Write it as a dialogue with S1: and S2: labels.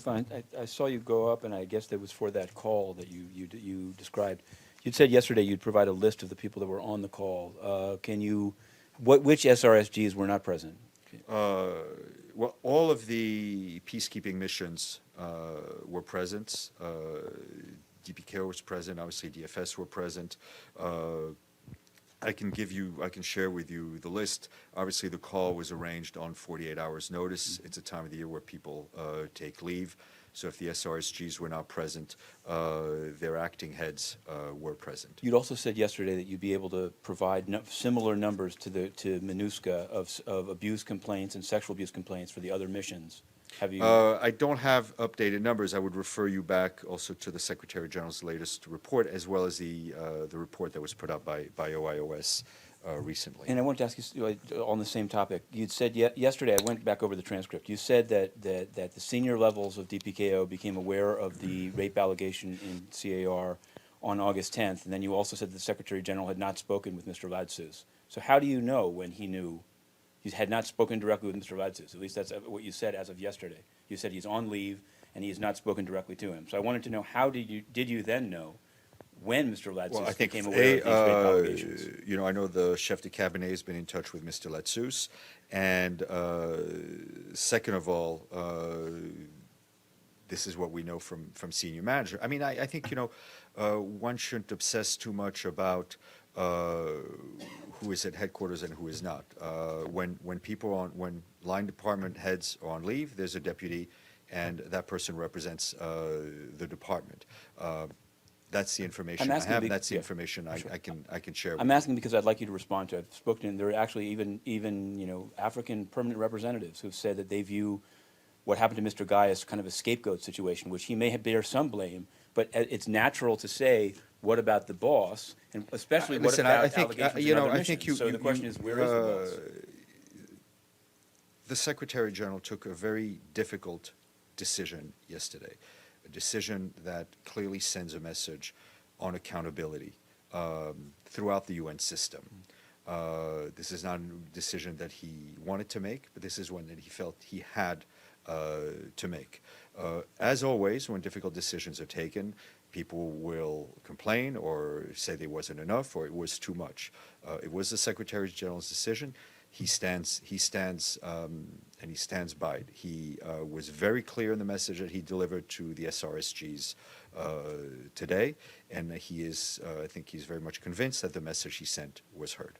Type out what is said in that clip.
S1: Stefan, I saw you go up, and I guess that was for that call that you described. You'd said yesterday you'd provide a list of the people that were on the call. Which SRSGs were not present?
S2: Well, all of the peacekeeping missions were present. DPKO was present, obviously DFS were present. I can share with you the list. Obviously, the call was arranged on 48 hours notice. It's a time of the year where people take leave. So if the SRSGs were not present, their acting heads were present.
S1: You'd also said yesterday that you'd be able to provide similar numbers to MINUSCA of abuse complaints and sexual abuse complaints for the other missions. Have you?
S2: I don't have updated numbers. I would refer you back also to the Secretary General's latest report, as well as the report that was put out by OIOS recently.
S1: And I wanted to ask you on the same topic. You'd said yesterday, I went back over the transcript. You said that the senior levels of DPKO became aware of the rape allegation in CAR on August 10th, and then you also said the Secretary General had not spoken with Mr. Ladsous. So how do you know when he knew? He had not spoken directly with Mr. Ladsous. At least that's what you said as of yesterday. You said he's on leave and he has not spoken directly to him. So I wanted to know, how did you then know when Mr. Ladsous became aware of these rape allegations?
S2: I know the chef de cabinet has been in touch with Mr. Ladsous, and second of all, this is what we know from senior manager. I mean, I think one shouldn't obsess too much about who is at headquarters and who is not. When line department heads are on leave, there's a deputy, and that person represents the department. That's the information I have. That's the information I can share.
S1: I'm asking because I'd like you to respond to it. I've spoken to, and there are actually even African permanent representatives who've said that they view what happened to Mr. Gaye as kind of a scapegoat situation, which he may bear some blame, but it's natural to say, what about the boss, and especially what about allegations in other missions? So the question is, where is the boss?
S2: The Secretary General took a very difficult decision yesterday, a decision that clearly sends a message on accountability throughout the UN system. This is not a decision that he wanted to make, but this is one that he felt he had to make. As always, when difficult decisions are taken, people will complain or say there wasn't enough or it was too much. It was the Secretary General's decision. He stands and he stands by it. He was very clear in the message that he delivered to the SRSGs today, and he is, I think he's very much convinced that the message he sent was heard.